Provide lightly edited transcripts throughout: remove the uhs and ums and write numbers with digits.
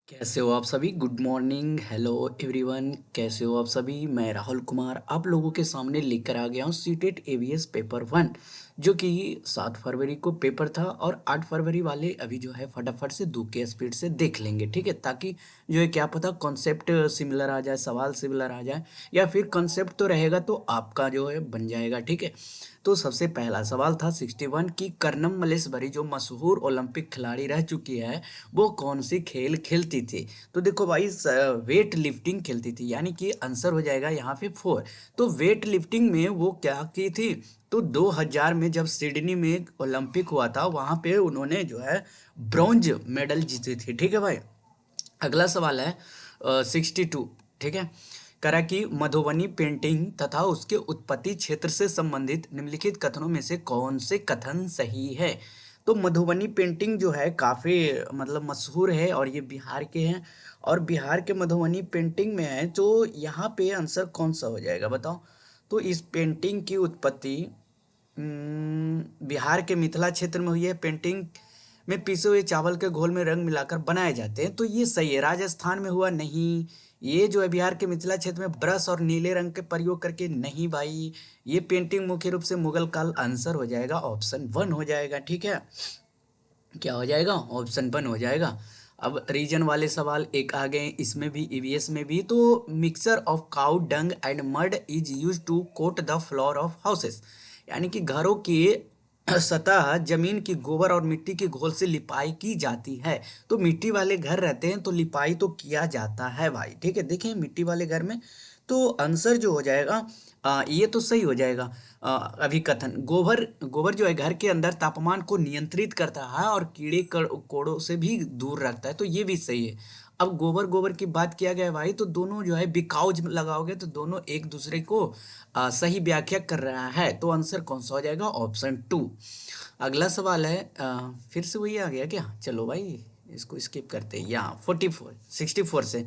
कैसे हो आप सभी? Good morning, hello everyone. कैसे हो आप सभी? मैं राहुल कुमार आप लोगों के सामने लेकर आ गया हूँ सीटेट एवीएस पेपर वन, जो कि 7 फरवरी को पेपर था और 8 फरवरी वाले अभी जो है फटाफट से 2 के स्पीड से देख लेंगे, ठीक है? ताकि जो है क्या पता कॉन्सेप्ट सिमिलर आ जाए, सवाल सिमिलर आ जाए, या फिर कॉन्सेप्ट तो रहेगा तो आपका जो है बन जाएगा, ठीक है? तो सबसे पहला सवाल था 61 की कर्नम मलेश्वरी जो मशहूर ओलंपिक खिलाड़ी रह चुकी है, वो कौन सी खेल खेलती थी? तो देखो भाई, वेट लिफ्टिंग खेलती थी, यानी कि आंसर हो जाएगा यहाँ पे 4। तो वेट लिफ्टिंग में वो क्या की थी? तो 2000 में जब सिडनी में ओलंपिक हुआ था, वहां पे उन्होंने जो है ब्रॉन्ज मेडल जीती थी, ठीक है भाई। अगला सवाल है 62, ठीक है। करा कि मधुबनी पेंटिंग तथा उसके उत्पत्ति क्षेत्र से संबंधित निम्नलिखित कथनों में से कौन से कथन सही है? तो मधुबनी पेंटिंग जो है काफ़ी मतलब मशहूर है और ये बिहार के हैं, और बिहार के मधुबनी पेंटिंग में है, तो यहाँ पे आंसर कौन सा हो जाएगा बताओ? तो इस पेंटिंग की उत्पत्ति बिहार के मिथिला क्षेत्र में हुई है। पेंटिंग में पिसे हुए चावल के घोल में रंग मिलाकर बनाए जाते हैं, तो ये सही है। राजस्थान में हुआ नहीं, ये जो है बिहार के मिथिला क्षेत्र में ब्रश और नीले रंग के प्रयोग करके नहीं भाई। ये पेंटिंग मुख्य रूप से मुगल काल, आंसर हो जाएगा ऑप्शन वन हो जाएगा, ठीक है। क्या हो जाएगा? ऑप्शन वन हो जाएगा। अब रीजन वाले सवाल एक आ गए इसमें भी, ईवीएस में भी। तो mixture of cow dung and mud is use to coat the floor of houses, यानी कि घरों की सतह जमीन की गोबर और मिट्टी की घोल से लिपाई की जाती है। तो मिट्टी वाले घर रहते हैं तो लिपाई तो किया जाता है भाई, ठीक है। देखें मिट्टी वाले घर में, तो आंसर जो हो जाएगा ये तो सही हो जाएगा। अभिकथन, गोबर गोबर जो है घर के अंदर तापमान को नियंत्रित करता है और कीड़े कोड़ों से भी दूर रखता है, तो ये भी सही है। अब गोबर गोबर की बात किया गया है भाई, तो दोनों जो है बिकाउज लगाओगे तो दोनों एक दूसरे को सही व्याख्या कर रहा है, तो आंसर कौन सा हो जाएगा? Option two. अगला सवाल है फिर से वही आ गया क्या? चलो भाई इसको स्किप करते हैं, यहाँ 64 से।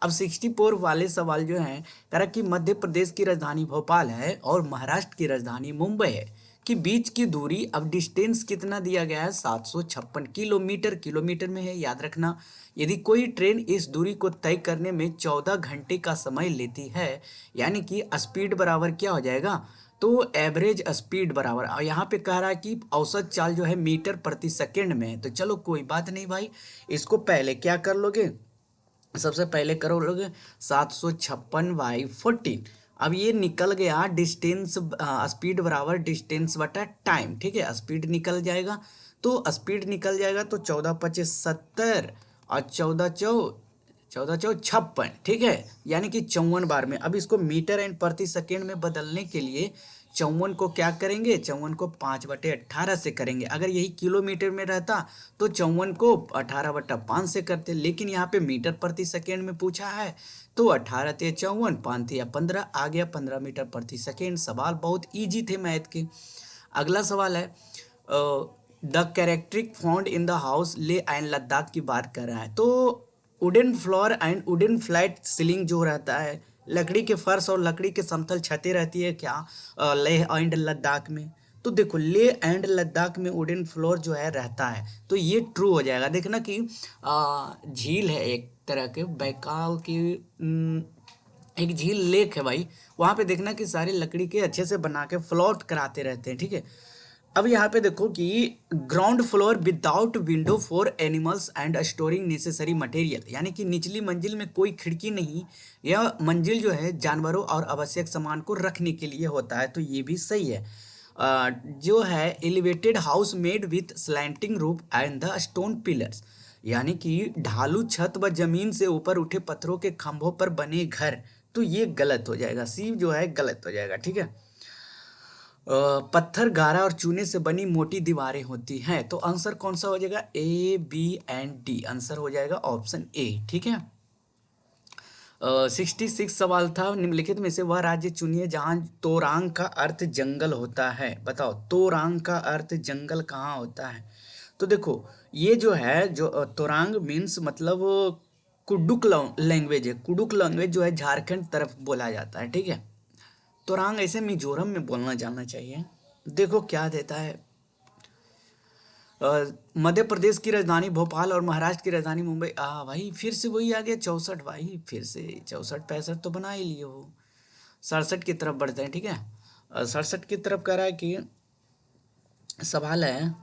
अब 64 वाले सवाल जो हैं, करा कि मध्य प्रदेश की राजधानी भोपाल है और महाराष्ट्र की राजधानी मुंबई है कि बीच की दूरी, अब डिस्टेंस कितना दिया गया है? 756 किलोमीटर, किलोमीटर में है याद रखना। यदि कोई ट्रेन इस दूरी को तय करने में 14 घंटे का समय लेती है, यानी कि स्पीड बराबर क्या हो जाएगा? तो एवरेज स्पीड बराबर, और यहाँ पे कह रहा है कि औसत चाल जो है मीटर प्रति सेकंड में है, तो चलो कोई बात नहीं भाई। इसको पहले क्या कर लोगे? सबसे पहले करो लोग 756/14। अब ये निकल गया डिस्टेंस, स्पीड बराबर डिस्टेंस बटा टाइम, ठीक है। स्पीड निकल जाएगा, तो स्पीड निकल जाएगा, तो 14×5 = 70 और 14×4 = 56, ठीक है। यानी कि 54 बार में। अब इसको मीटर एंड प्रति सेकेंड में बदलने के लिए 54 को क्या करेंगे? 54 को 5/18 से करेंगे। अगर यही किलोमीटर में रहता तो 54 को 18/5 से करते, लेकिन यहाँ पे मीटर प्रति सेकेंड में पूछा है, तो 18×3 = 54, 5×3 = 15, आ गया 15 मीटर प्रति सेकेंड। सवाल बहुत इजी थे मैथ के। अगला सवाल है the characteristic found in the house Leh and Ladakh की बात कर रहा है। तो wooden floor and wooden flat ceiling जो रहता है, लकड़ी के फर्श और लकड़ी के समतल छतें रहती है क्या लेह एंड लद्दाख में? तो देखो ले एंड लद्दाख में वुडन फ्लोर जो है रहता है, तो ये ट्रू हो जाएगा। देखना कि झील है एक तरह के बैकाल की, एक झील लेक है भाई, वहां पे देखना कि सारे लकड़ी के अच्छे से बना के फ्लोट कराते रहते हैं, ठीक है। अब यहाँ पे देखो कि ground floor without window for animals and storing necessary material, यानी कि निचली मंजिल में कोई खिड़की नहीं, यह मंजिल जो है जानवरों और आवश्यक सामान को रखने के लिए होता है, तो ये भी सही है। जो है elevated house made with slanting roof and the stone pillars, यानी कि ढालू छत व जमीन से ऊपर उठे पत्थरों के खंभों पर बने घर, तो ये गलत हो जाएगा, सी जो है गलत हो जाएगा, ठीक है। पत्थर गारा और चूने से बनी मोटी दीवारें होती हैं, तो आंसर कौन सा हो जाएगा? A B and D, answer हो जाएगा ऑप्शन ए, ठीक है। 66 सवाल था, निम्नलिखित में से वह राज्य चुनिए जहां तोरांग का अर्थ जंगल होता है। बताओ तोरांग का अर्थ जंगल कहाँ होता है? तो देखो ये जो है, जो तोरांग मीन्स मतलब कुडुक लैंग्वेज है। कुडुक लैंग्वेज जो है झारखंड तरफ बोला जाता है, ठीक है। तोरांग ऐसे मिजोरम में बोलना जानना चाहिए। देखो क्या देता है, मध्य प्रदेश की राजधानी भोपाल और महाराष्ट्र की राजधानी मुंबई। भाई फिर से वही आ गया 64, भाई फिर से 64 65 तो बना ही लिए हो। 67 की तरफ बढ़ते हैं, ठीक है। 67 की तरफ कह रहा है कि सवाल है,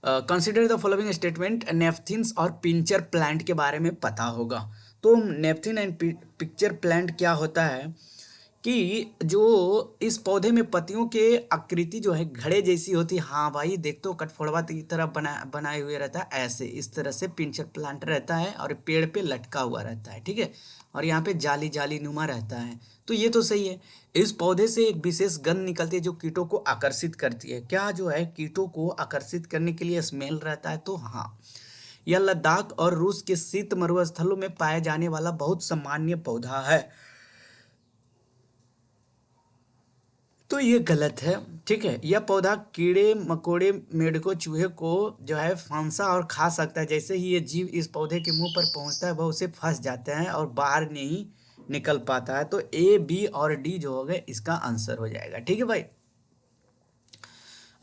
कंसिडर द फॉलोइंग स्टेटमेंट। नेफ्थिन्स और पिंचर प्लांट के बारे में पता होगा। तो नेफ्थिन एंड पिक्चर प्लांट क्या होता है कि जो इस पौधे में पत्तियों के आकृति जो है घड़े जैसी होती है। हाँ भाई देख, तो कठफोड़वा की तरह बनाए हुए रहता है, ऐसे इस तरह से पिंचर प्लांट रहता है और पेड़ पे लटका हुआ रहता है, ठीक है। और यहाँ पे जाली जाली नुमा रहता है। तो ये तो सही है। इस पौधे से एक विशेष गंध निकलती है जो कीटों को आकर्षित करती है। क्या जो है कीटों को आकर्षित करने के लिए स्मेल रहता है, तो हाँ। यह लद्दाख और रूस के शीत मरुस्थलों में पाया जाने वाला बहुत सामान्य पौधा है। तो ये गलत है, ठीक है। यह पौधा कीड़े मकोड़े मेढकों चूहे को जो है फांसा और खा सकता है। जैसे ही ये जीव इस पौधे के मुंह पर पहुंचता है वह उसे फंस जाते हैं और बाहर नहीं निकल पाता है। तो ए बी और डी जो हो गए इसका आंसर हो जाएगा, ठीक है भाई।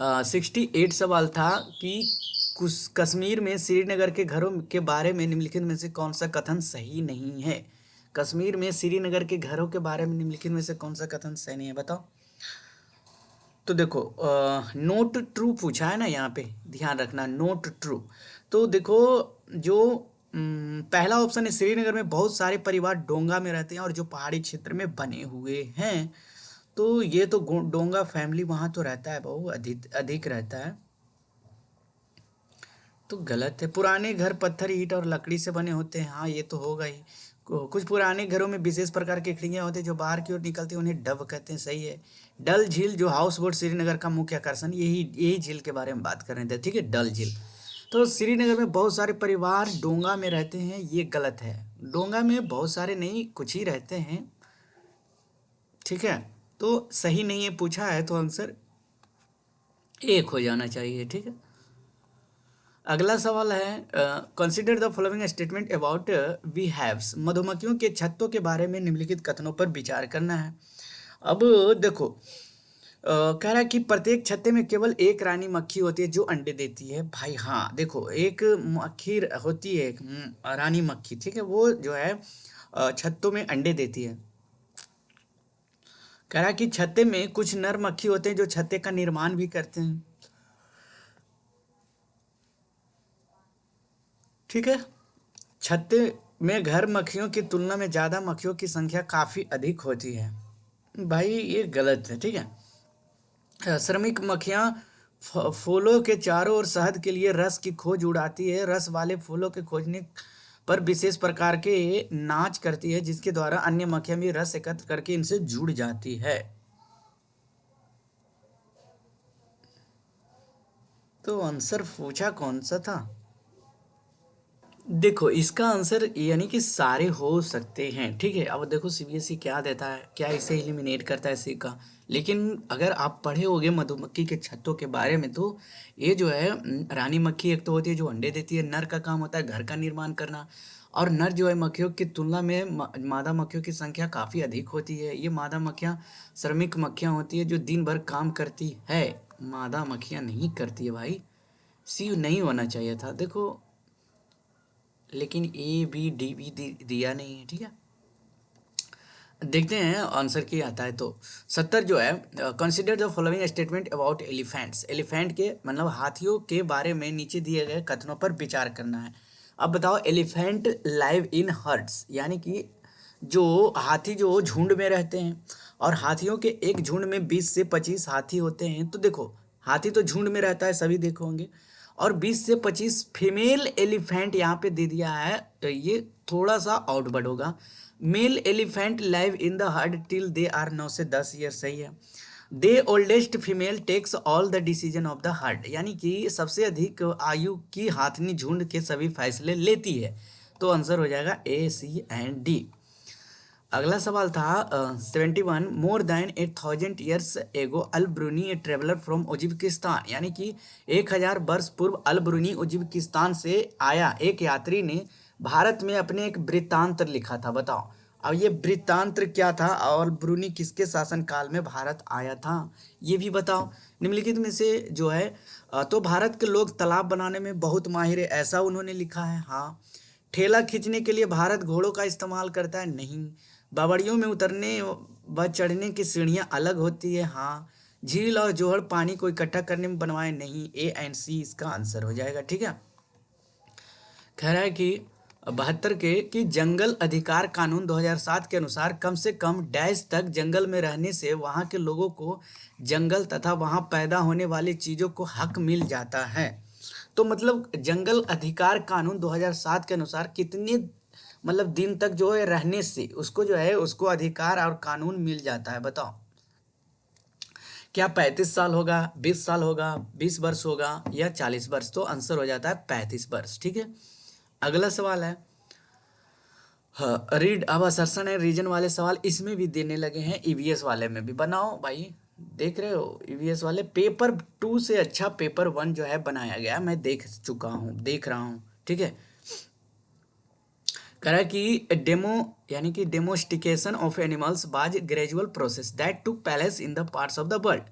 68 सवाल था कि कश्मीर में श्रीनगर के घरों के बारे में निम्नलिखित में से कौन सा कथन सही नहीं है। कश्मीर में श्रीनगर के घरों के बारे में निम्नलिखित में से कौन सा कथन सही नहीं है, बताओ। तो देखो नोट ट्रू पूछा है ना, यहाँ पे ध्यान रखना नोट ट्रू। तो देखो जो पहला ऑप्शन है, श्रीनगर में बहुत सारे परिवार डोंगा में रहते हैं और जो पहाड़ी क्षेत्र में बने हुए हैं। तो ये तो डोंगा फैमिली वहाँ तो रहता है, बहुत अधिक अधिक रहता है। तो गलत है। पुराने घर पत्थर ईंट और लकड़ी से बने होते हैं, हाँ ये तो होगा ही। कुछ पुराने घरों में विशेष प्रकार की खिड़कियां होती हैं जो बाहर की ओर निकलती हैं, उन्हें डब कहते हैं, सही है। डल झील जो हाउस बोट श्रीनगर का मुख्य आकर्षण, यही यही झील के बारे में बात कर रहे थे, ठीक है, डल झील। तो श्रीनगर में बहुत सारे परिवार डोंगा में रहते हैं, ये गलत है। डोंगा में बहुत सारे नहीं, कुछ ही रहते हैं, ठीक है। तो सही नहीं है पूछा है, तो आंसर एक हो जाना चाहिए, ठीक है। अगला सवाल है, consider the following statement about beehives. मधुमक्खियों के छत्तों के बारे में निम्नलिखित कथनों पर विचार करना है। अब देखो कह रहा है कि प्रत्येक छत्ते में केवल एक रानी मक्खी होती है जो अंडे देती है। भाई हाँ देखो, एक मक्खी होती है, एक रानी मक्खी, ठीक है, वो जो है छत्तों में अंडे देती है। कह रहा है कि छत्ते में कुछ नर मक्खी होते हैं जो छत्ते का निर्माण भी करते हैं, ठीक है। छत्ते में घर मक्खियों की तुलना में ज़्यादा मक्खियों की संख्या काफ़ी अधिक होती है। भाई ये गलत है, ठीक है। श्रमिक मक्खियाँ फूलों के चारों ओर शहद के लिए रस की खोज उड़ाती है। रस वाले फूलों के खोजने पर विशेष प्रकार के नाच करती है जिसके द्वारा अन्य मक्खियाँ भी रस एकत्र करके इनसे जुड़ जाती है। तो आंसर पूछा कौन सा था। देखो इसका आंसर यानी कि सारे हो सकते हैं, ठीक है। अब देखो सीबीएसई क्या देता है, क्या इसे एलिमिनेट करता है सी का। लेकिन अगर आप पढ़े होगे मधुमक्खी के छत्तों के बारे में, तो ये जो है रानी मक्खी एक तो होती है जो अंडे देती है। नर का काम होता है घर का निर्माण करना, और नर जो है मक्खियों की तुलना में मादा मक्खियों की संख्या काफ़ी अधिक होती है। ये मादा मक्खियाँ श्रमिक मक्खियाँ होती है जो दिन भर काम करती है, मादा मक्खियाँ नहीं करती है भाई। सी नहीं होना चाहिए था देखो, लेकिन ए बी डी भी दिया नहीं है, ठीक है। देखते हैं आंसर क्या आता है। तो 70 जो है, consider the following statement about elephants. Elephant के मतलब हाथियों के बारे में नीचे दिए गए कथनों पर विचार करना है। अब बताओ, एलिफेंट लाइव इन हर्ड्स, यानी कि जो हाथी जो झुंड में रहते हैं, और हाथियों के एक झुंड में 20 से 25 हाथी होते हैं। तो देखो हाथी तो झुंड में रहता है, सभी देखो होंगे, और 20 से 25 फीमेल एलिफेंट यहाँ पे दे दिया है, तो ये थोड़ा सा आउटवर्ड होगा। Male elephant live in the herd till they are 9 से 10 ईयर, सही है। The oldest female takes all the decision of the herd, यानी कि सबसे अधिक आयु की हाथनी झुंड के सभी फैसले लेती है। तो आंसर हो जाएगा ए सी एंड डी। अगला सवाल था 71, more than 8,000 years ago Al Biruni a traveller from Uzbekistan, यानी कि 1000 वर्ष पूर्व अल ब्रूनी उज्बेकिस्तान से आया एक यात्री ने भारत में अपने एक वृत्तांत लिखा था। बताओ अब ये वृत्तांत्र क्या था और ब्रूनी किसके शासनकाल में भारत आया था, ये भी बताओ। निम्नलिखित में से जो है तो भारत के लोग तालाब बनाने में बहुत माहिर है, ऐसा उन्होंने लिखा है। हाँ। ठेला खींचने के लिए भारत घोड़ों का इस्तेमाल करता है, नहीं। बावड़ियों में उतरने व चढ़ने की सीढ़ियाँ अलग होती है, हाँ। झील और जोहड़ पानी को इकट्ठा करने में बनवाए, नहीं। ए एंड सी इसका आंसर हो जाएगा, ठीक है। कह रहा है कि 72 के कि जंगल अधिकार कानून 2007 के अनुसार कम से कम डैश तक जंगल में रहने से वहां के लोगों को जंगल तथा वहां पैदा होने वाली चीजों को हक मिल जाता है। तो मतलब जंगल अधिकार कानून 2007 के अनुसार कितने मतलब दिन तक जो है रहने से उसको जो है उसको अधिकार और कानून मिल जाता है, बताओ। क्या 35 साल होगा, 20 साल होगा, 20 वर्ष होगा या 40 वर्ष? तो आंसर हो जाता है 35 वर्ष, ठीक है। अगला सवाल है, हाँ, रीड अब असर्शन है रीजन वाले सवाल इसमें भी देने लगे हैं, ईवीएस वाले में भी बनाओ भाई। देख रहे हो ईवीएस वाले पेपर 2 से अच्छा पेपर 1 जो है बनाया गया, मैं देख चुका हूँ, देख रहा हूँ, ठीक है। कह रहा है कि डेमो यानी कि डेमोस्टिकेशन ऑफ एनिमल्स बाज gradual process that took place in the parts of the world.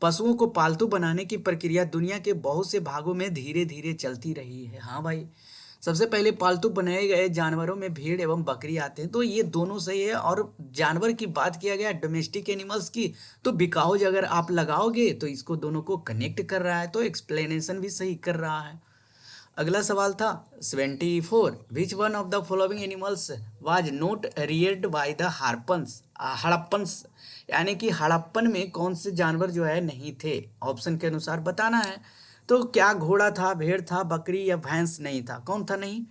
पशुओं को पालतू बनाने की प्रक्रिया दुनिया के बहुत से भागों में धीरे धीरे चलती रही है। हाँ भाई, सबसे पहले पालतू बनाए गए जानवरों में भेड़ एवं बकरी आते हैं, तो ये दोनों सही है। और जानवर की बात किया गया डोमेस्टिक एनिमल्स की, तो बिकाउज अगर आप लगाओगे तो इसको दोनों को कनेक्ट कर रहा है, तो एक्सप्लेनेशन भी सही कर रहा है। अगला सवाल था 74, which one of the following animals was not Rudyard by the Harappans Harappans, यानी कि हड़प्पन में कौन से जानवर जो है नहीं थे, ऑप्शन के अनुसार बताना है। तो क्या घोड़ा था, भेड़ था, बकरी या भैंस नहीं था, कौन था नहीं?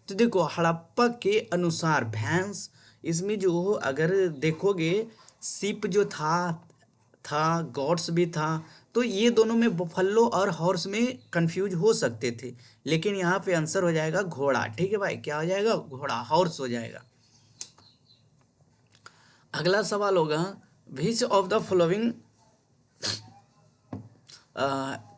तो देखो हड़प्पा के अनुसार भैंस, इसमें जो अगर देखोगे सिप जो था गॉड्स भी था, तो ये दोनों में बफल्लो और हॉर्स में कंफ्यूज हो सकते थे, लेकिन यहाँ पे आंसर हो जाएगा घोड़ा, ठीक है भाई। क्या हो जाएगा? घोड़ा, हॉर्स हो जाएगा। अगला सवाल होगा, which of the following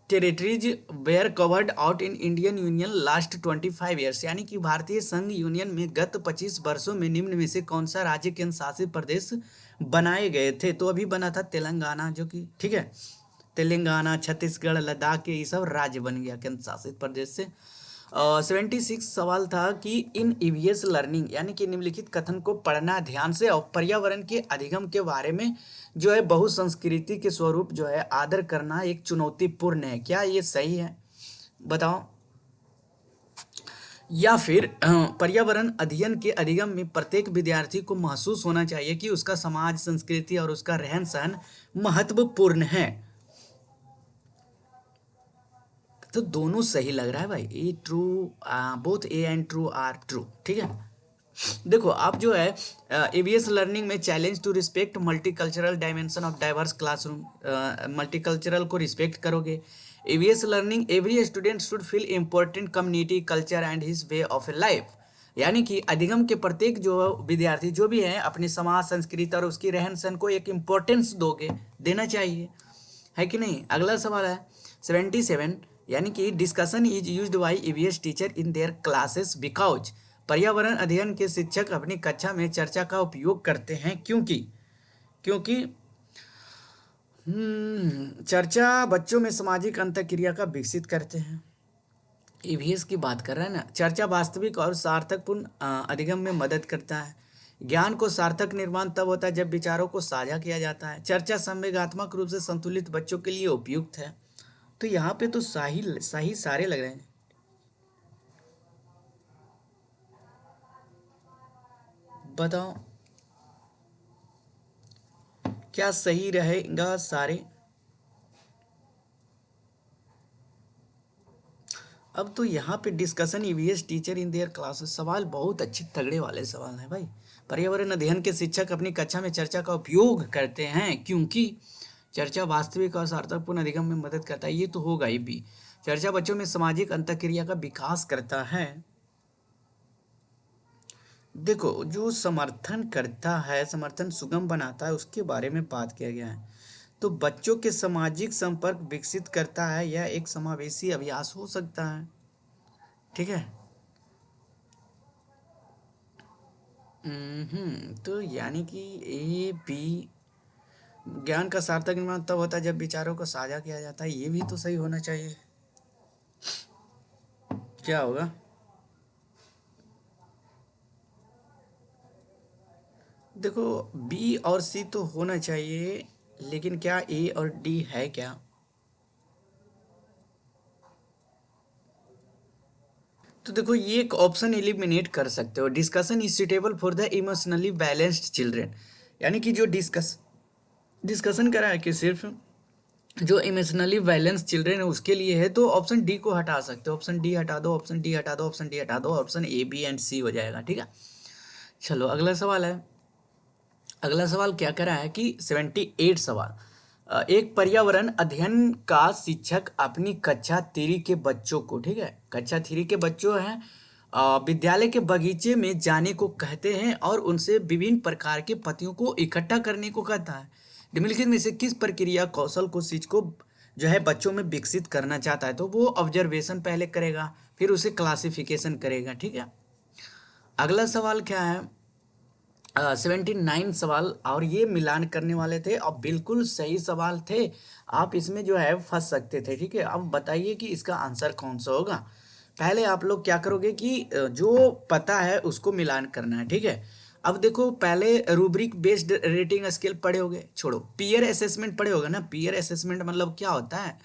territories were carved out in Indian Union last 25 years, यानी कि भारतीय संघ यूनियन में गत 25 वर्षों में निम्न में से कौन सा राज्य केंद्र शासित प्रदेश बनाए गए थे? तो अभी बना था तेलंगाना, जो कि ठीक है, तेलंगाना, छत्तीसगढ़, लद्दाख ये सब राज्य बन गया केंद्र शासित प्रदेश से। 76 सवाल था कि इन ईवीएस लर्निंग, यानी कि निम्नलिखित कथन को पढ़ना ध्यान से, और पर्यावरण के अधिगम के बारे में जो है बहुसंस्कृति के स्वरूप जो है आदर करना एक चुनौतीपूर्ण है, क्या ये सही है? बताओ। या फिर पर्यावरण अध्ययन के अधिगम में प्रत्येक विद्यार्थी को महसूस होना चाहिए कि उसका समाज, संस्कृति और उसका रहन सहन महत्वपूर्ण है। तो दोनों सही लग रहा है भाई, A true, both A and true are true, ठीक है। देखो आप जो है एवीएस लर्निंग में challenge to respect multicultural dimension of diverse classroom, multicultural को रिस्पेक्ट करोगे। AVS learning every student should feel important community culture and his way of a life, यानी कि अधिगम के प्रत्येक जो विद्यार्थी जो भी है अपने समाज, संस्कृति और उसकी रहन सहन को एक इम्पोर्टेंस दोगे, देना चाहिए, है कि नहीं। अगला सवाल है 77, यानी कि discussion is used by EVS teacher in their classes because, पर्यावरण अध्ययन के शिक्षक अपनी कक्षा में चर्चा का उपयोग करते हैं क्योंकि क्योंकि चर्चा बच्चों में सामाजिक अंतःक्रिया का विकसित करते हैं। ईवीएस की बात कर रहे हैं ना। चर्चा वास्तविक और सार्थकपूर्ण अधिगम में मदद करता है। ज्ञान को सार्थक निर्माण तब होता है जब विचारों को साझा किया जाता है। चर्चा संवेगात्मक रूप से संतुलित बच्चों के लिए उपयुक्त है। तो यहाँ पे तो सही सही सारे लग रहे हैं। बताओ क्या सही रहेगा सारे? अब तो यहाँ पे discussion EVS teacher in their classes, सवाल बहुत अच्छे तगड़े वाले सवाल हैं भाई। पर्यावरण अध्ययन के शिक्षक अपनी कक्षा में चर्चा का उपयोग करते हैं क्योंकि चर्चा वास्तविक और सार्थकपूर्ण अधिगम में मदद करता है, ये तो होगा ही भी। चर्चा बच्चों में सामाजिक अंतःक्रिया का विकास करता है। देखो जो समर्थन करता है, समर्थन सुगम बनाता है, उसके बारे में बात किया गया है। तो बच्चों के सामाजिक संपर्क विकसित करता है, यह एक समावेशी अभ्यास हो सकता है, ठीक है। तो यानी कि ए बी, ज्ञान का सार्थक निर्माण तब होता है जब विचारों को साझा किया जाता है, ये भी तो सही होना चाहिए। क्या होगा? देखो, बी और सी तो होना चाहिए, लेकिन क्या ए और डी है क्या? तो देखो, ये एक ऑप्शन एलिमिनेट कर सकते हो, discussion is suitable for the emotionally balanced children. यानी कि जो डिस्कशन करा है कि सिर्फ जो इमोशनली बैलेंस चिल्ड्रेन है उसके लिए है, तो ऑप्शन डी को हटा सकते हो। ऑप्शन डी हटा दो, ऑप्शन डी हटा दो, ऑप्शन डी हटा दो, ऑप्शन ए बी एंड सी हो जाएगा। ठीक है, चलो अगला सवाल है। अगला सवाल क्या करा है कि 78 सवाल। एक पर्यावरण अध्ययन का शिक्षक अपनी कक्षा 3 के बच्चों को, ठीक है, कक्षा 3 के बच्चों हैं, विद्यालय के बगीचे में जाने को कहते हैं और उनसे विभिन्न प्रकार के पत्तियों को इकट्ठा करने को कहता है। निम्नलिखित में से किस प्रक्रिया कौशल को शिक्षक को जो है बच्चों में विकसित करना चाहता है? तो वो ऑब्जर्वेशन पहले करेगा, फिर उसे क्लासिफिकेशन करेगा। ठीक है, अगला सवाल क्या है? 79 सवाल, और ये मिलान करने वाले थे और बिल्कुल सही सवाल थे। आप इसमें जो है फंस सकते थे। ठीक है, अब बताइए कि इसका आंसर कौन सा होगा। पहले आप लोग क्या करोगे कि जो पता है उसको मिलान करना है। ठीक है, अब देखो, पहले रूब्रिक बेस्ड रेटिंग स्केल पढ़े होगे, छोड़ो, पीयर असेसमेंट पढ़े होगे ना। पीयर असेसमेंट मतलब क्या होता है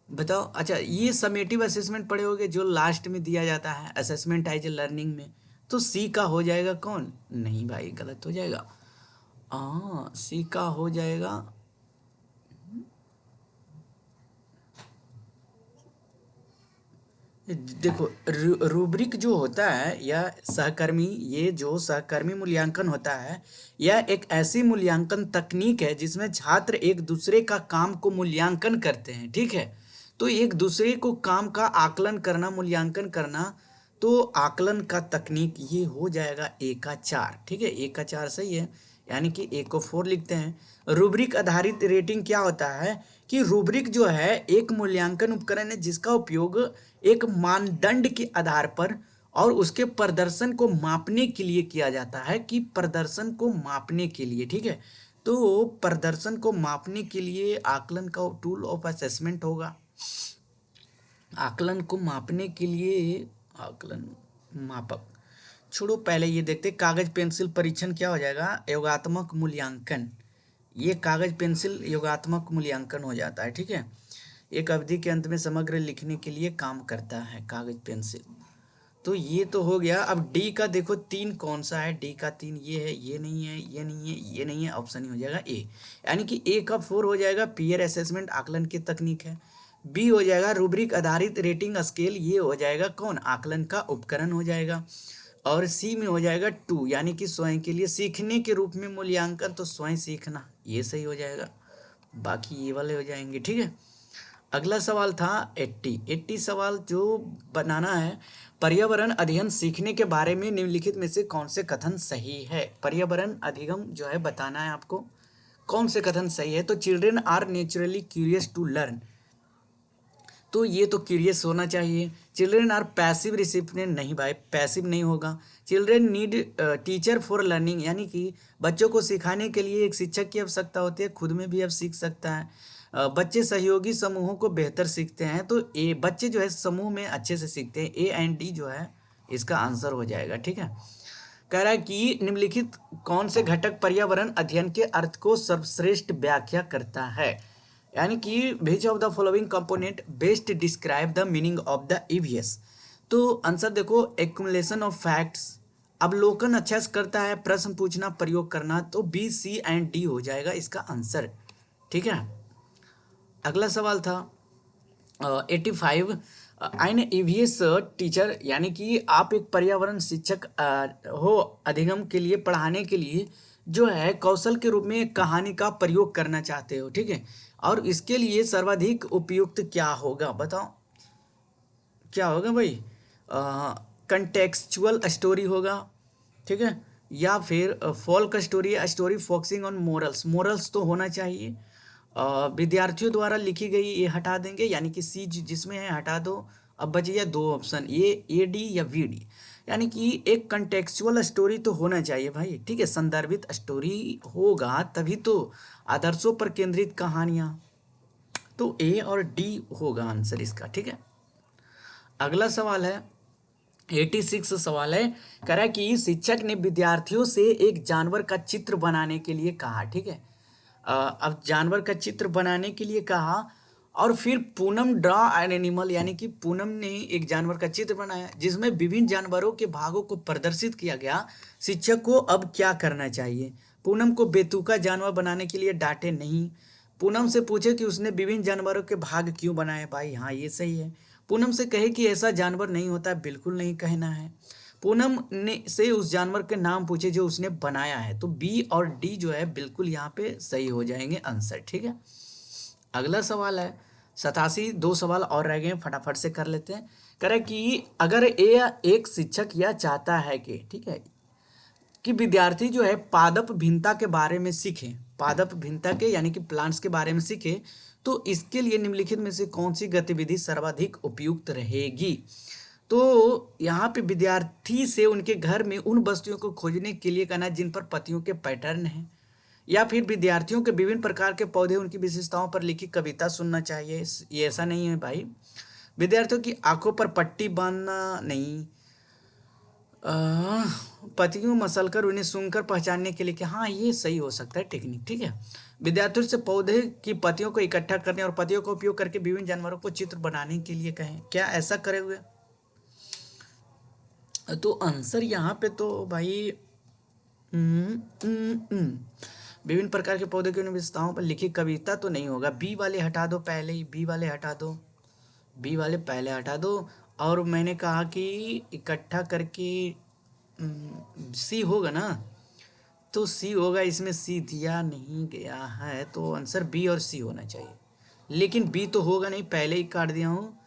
बताओ? अच्छा, ये समेटिव असेसमेंट पढ़े होगे जो लास्ट में दिया जाता है असेसमेंट एज ए लर्निंग में। तो सी का हो जाएगा कौन? नहीं भाई, गलत हो जाएगा। हाँ, सी का हो जाएगा, देखो, रूब्रिक जो होता है या सहकर्मी, ये जो सहकर्मी मूल्यांकन होता है, यह एक ऐसी मूल्यांकन तकनीक है जिसमें छात्र एक दूसरे का काम को मूल्यांकन करते हैं। ठीक है, तो एक दूसरे को काम का आकलन करना, मूल्यांकन करना, तो आकलन का तकनीक ये हो जाएगा ए का 4। ठीक है, ए का 4 सही है, यानी कि ए को 4 लिखते हैं। रूब्रिक आधारित रेटिंग क्या होता है कि रूब्रिक जो है एक मूल्यांकन उपकरण है जिसका उपयोग एक मानदंड के आधार पर और उसके प्रदर्शन को मापने के लिए किया जाता है, कि प्रदर्शन को मापने के लिए। ठीक है, तो प्रदर्शन को मापने के लिए आकलन का टूल ऑफ असेसमेंट होगा। आकलन को मापने के लिए आकलन मापक, छोड़ो, पहले ये देखते कागज पेंसिल परीक्षण क्या हो जाएगा? योगात्मक मूल्यांकन। ये कागज पेंसिल योगात्मक मूल्यांकन हो जाता है। ठीक है, एक अवधि के अंत में समग्र लिखने के लिए काम करता है कागज पेंसिल। तो ये तो हो गया। अब डी का देखो 3 कौन सा है? डी का 3 ये है, ये नहीं है, ये नहीं है, ये नहीं है, ऑप्शन ही हो जाएगा ए। यानी कि ए का 4 हो जाएगा, पीयर असेसमेंट आकलन की तकनीक है। बी हो जाएगा रूब्रिक आधारित रेटिंग स्केल, ये हो जाएगा कौन? आकलन का उपकरण हो जाएगा। और सी में हो जाएगा 2, यानी कि स्वयं के लिए सीखने के रूप में मूल्यांकन, तो स्वयं सीखना, ये सही हो जाएगा। बाकी ये वाले हो जाएंगे। ठीक है, अगला सवाल था 80 सवाल जो बनाना है। पर्यावरण अध्ययन सीखने के बारे में निम्नलिखित में से कौन से कथन सही है? पर्यावरण अध्ययन जो है बताना है आपको, कौन से कथन सही है? तो children are naturally curious to learn, तो ये तो क्यूरियस होना चाहिए। चिल्ड्रेन आर पैसिव रिसिपिएंट, नहीं भाई, पैसिव नहीं होगा। Children need teacher for learning, यानी कि बच्चों को सिखाने के लिए एक शिक्षक की आवश्यकता होती है, खुद में भी अब सीख सकता है। बच्चे सहयोगी समूहों को बेहतर सीखते हैं, तो ए, बच्चे जो है समूह में अच्छे से सीखते हैं। ए एंड डी जो है इसका आंसर हो जाएगा। ठीक है, कह रहा है कि निम्नलिखित कौन से घटक पर्यावरण अध्ययन के अर्थ को सर्वश्रेष्ठ व्याख्या करता है? यानी कि विच of the following component best describe the meaning of the EVS. तो आंसर देखो, एक्युमुलेशन ऑफ फैक्ट्स, अवलोकन अच्छा से करता है, प्रश्न पूछना, प्रयोग करना, तो बी सी एंड डी हो जाएगा इसका आंसर। ठीक है, अगला सवाल था 85। एन ईवीएस टीचर, यानी कि आप एक पर्यावरण शिक्षक हो, अधिगम के लिए, पढ़ाने के लिए जो है कौशल के रूप में एक कहानी का प्रयोग करना चाहते हो। ठीक है, और इसके लिए सर्वाधिक उपयुक्त क्या होगा बताओ? क्या होगा भाई? कंटेक्सचुअल स्टोरी होगा, ठीक है, या फिर folk story, story focusing on morals, morals तो होना चाहिए। विद्यार्थियों द्वारा लिखी गई, ये हटा देंगे, यानी कि सी जिसमें है हटा दो। अब बच गया 2 ऑप्शन, ए डी या वी डी। यानी कि एक कंटेक्चुअल स्टोरी तो होना चाहिए भाई, ठीक है, संदर्भित स्टोरी होगा तभी तो। आदर्शों पर केंद्रित कहानियां, तो ए और डी होगा आंसर इसका, ठीक है। अगला सवाल है 86 सवाल है, कह रहा है कि शिक्षक ने विद्यार्थियों से एक जानवर का चित्र बनाने के लिए कहा, ठीक है। अब जानवर का चित्र बनाने के लिए कहा और फिर पूनम ड्रॉ एन एनिमल, यानी कि पूनम ने एक जानवर का चित्र बनाया जिसमें विभिन्न जानवरों के भागों को प्रदर्शित किया गया। शिक्षक को अब क्या करना चाहिए? पूनम को बेतुका जानवर बनाने के लिए डांटे नहीं। पूनम से पूछे कि उसने विभिन्न जानवरों के भाग क्यों बनाए। भाई हाँ, ये सही है। पूनम से कहे कि ऐसा जानवर नहीं होता, बिल्कुल नहीं कहना है। पूनम ने से उस जानवर के नाम पूछे जो उसने बनाया है। तो बी और डी जो है बिल्कुल यहाँ पे सही हो जाएंगे आंसर, ठीक है। अगला सवाल है 87, 2 सवाल और रह गए, फटाफट से कर लेते हैं। कह रहा है कि अगर एक शिक्षक यह चाहता है कि, ठीक है, कि विद्यार्थी जो है पादप भिन्नता के बारे में सीखे, पादप भिन्नता के यानी कि प्लांट्स के बारे में सीखे, तो इसके लिए निम्नलिखित में से कौन सी गतिविधि सर्वाधिक उपयुक्त रहेगी? तो यहाँ पे विद्यार्थी से उनके घर में उन वस्तुओं को खोजने के लिए कहना जिन पर पत्तियों के पैटर्न हैं, या फिर विद्यार्थियों के विभिन्न प्रकार के पौधे उनकी विशेषताओं पर लिखी कविता सुनना चाहिए। ये ऐसा नहीं है भाई। विद्यार्थियों की आंखों पर पट्टी बांधना नहीं, पत्तियों मसलकर उन्हें सुनकर पहचानने के लिए कि हाँ ये सही हो सकता है टेक्निक, ठीक है। विद्यार्थियों से पौधे की पत्तियों को इकट्ठा करने और पत्तियों का उपयोग करके विभिन्न जानवरों को चित्र बनाने के लिए कहें। क्या ऐसा करे हुए? तो आंसर यहाँ पे तो भाई विभिन्न प्रकार के पौधे की विशेषताओं पर लिखी कविता तो नहीं होगा। बी वाले हटा दो, पहले ही बी वाले हटा दो, बी वाले पहले हटा दो। और मैंने कहा कि इकट्ठा करके सी होगा ना, तो सी होगा, इसमें सी दिया नहीं गया है, तो आंसर बी और सी होना चाहिए। लेकिन बी तो होगा नहीं, पहले ही काट दिया हूँ,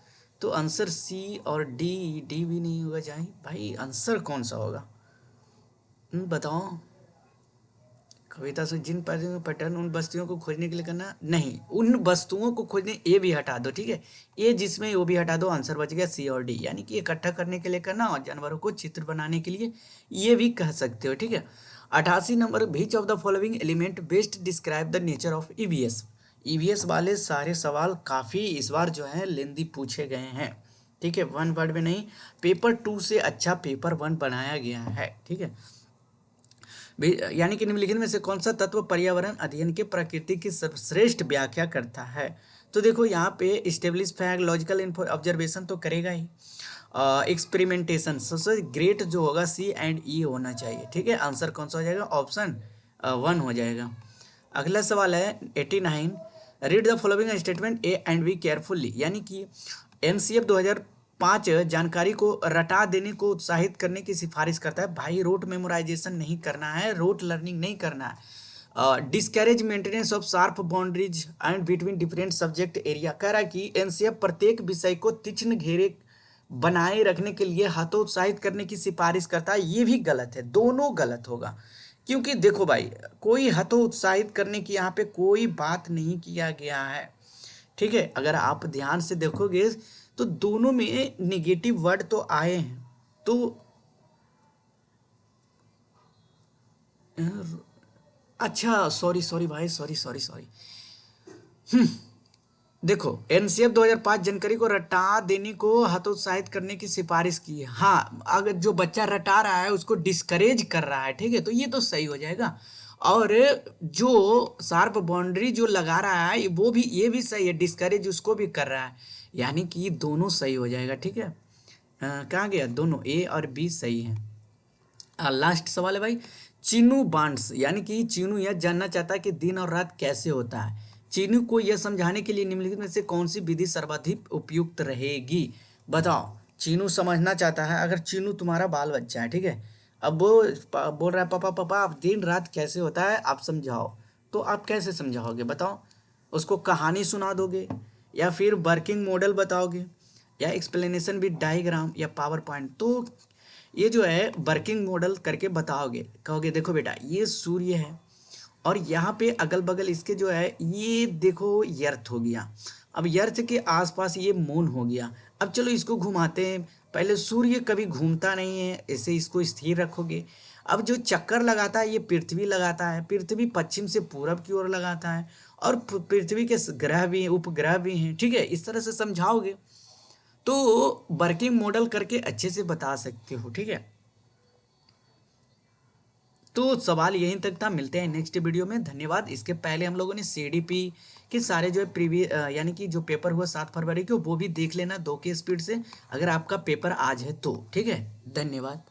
तो आंसर सी और डी, डी भी नहीं होगा। चाहिए भाई आंसर कौन सा होगा बताओ। कविता से जिन पैटर्न उन वस्तुओं को खोजने के लिए करना नहीं, उन वस्तुओं को खोजने, ए भी हटा दो, ठीक है, ए जिसमें वो भी हटा दो, आंसर बच गया सी और डी, यानी कि इकट्ठा करने के लिए करना और जानवरों को चित्र बनाने के लिए ये भी कह सकते हो, ठीक है। 88 number, which of the following element best describe the nature of EVS. EVS वाले सारे सवाल काफ़ी इस बार जो है लेंदी पूछे गए हैं, ठीक है, 1 वर्ड में नहीं। पेपर 2 से अच्छा पेपर 1 बनाया गया है, ठीक है। यानी कि निम्नलिखित में से कौन सा तत्व पर्यावरण अध्ययन के प्रकृति की सर्वश्रेष्ठ व्याख्या करता है? तो देखो यहाँ पे स्टेब्लिश फैक्ट, लॉजिकल ऑब्जर्वेशन तो करेगा ही, एक्सपेरिमेंटेशन सबसे ग्रेट जो होगा सी एंड ई होना चाहिए, ठीक है। आंसर कौन सा हो जाएगा? ऑप्शन 1 हो जाएगा। अगला सवाल है 89, read the following statement A and B carefully, यानी कि एनसीएफ 2005 जानकारी को रटा देने को उत्साहित करने की सिफारिश करता है। भाई रोट मेमोराइजेशन नहीं करना है, रोट लर्निंग नहीं करना है। Discourage maintenance of sharp boundaries and between different subject area. कह रहा है कि एनसीएफ प्रत्येक विषय को तीक्ष्ण घेरे बनाए रखने के लिए हतोत्साहित करने की सिफारिश करता है। ये भी गलत है, दोनों गलत होगा, क्योंकि देखो भाई कोई हतोत्साहित करने की यहाँ पे कोई बात नहीं किया गया है, ठीक है। अगर आप ध्यान से देखोगे तो दोनों में निगेटिव वर्ड तो आए हैं। तो अच्छा सॉरी भाई, सॉरी। देखो एनसीएफ 2005 जानकारी को रटा देने को हतोत्साहित करने की सिफारिश की है। हाँ, अगर जो बच्चा रटा रहा है उसको डिस्करेज कर रहा है, ठीक है, तो ये तो सही हो जाएगा। और जो शार्प बाउंड्री जो लगा रहा है वो भी, ये भी सही है, डिस्करेज उसको भी कर रहा है, यानी कि दोनों सही हो जाएगा, ठीक है। कहाँ गया? दोनों ए और बी सही है। लास्ट सवाल है भाई, चीनू बांड्स, यानी कि चीनू यह जानना चाहता है कि दिन और रात कैसे होता है। चीनू को यह समझाने के लिए निम्नलिखित में से कौन सी विधि सर्वाधिक उपयुक्त रहेगी? बताओ। चीनू समझना चाहता है, अगर चीनू तुम्हारा बाल बच्चा है, ठीक है, अब वो बोल रहा है पापा आप दिन रात कैसे होता है आप समझाओ, तो आप कैसे समझाओगे बताओ? उसको कहानी सुना दोगे, या फिर वर्किंग मॉडल बताओगे, या एक्सप्लेनेशन विद डायग्राम, या पावर पॉइंट? तो ये जो है वर्किंग मॉडल करके बताओगे, कहोगे देखो बेटा ये सूर्य है और यहाँ पे अगल बगल इसके जो है ये देखो यर्थ हो गया, अब यर्थ के आसपास ये मून हो गया। अब चलो इसको घुमाते हैं, पहले सूर्य कभी घूमता नहीं है, ऐसे इसको स्थिर रखोगे। अब जो चक्कर लगाता है ये पृथ्वी लगाता है, पृथ्वी पश्चिम से पूरब की ओर लगाता है, और पृथ्वी के ग्रह भी हैं, उपग्रह भी हैं, ठीक है। इस तरह से समझाओगे तो वर्किंग मॉडल करके अच्छे से बता सकते हो, ठीक है। तो सवाल यहीं तक था, मिलते हैं नेक्स्ट वीडियो में, धन्यवाद। इसके पहले हम लोगों ने सीडीपी के सारे जो है प्रीवियस यानी कि जो पेपर हुआ 7 फरवरी को वो भी देख लेना 2 की स्पीड से, अगर आपका पेपर आज है तो, ठीक है। धन्यवाद।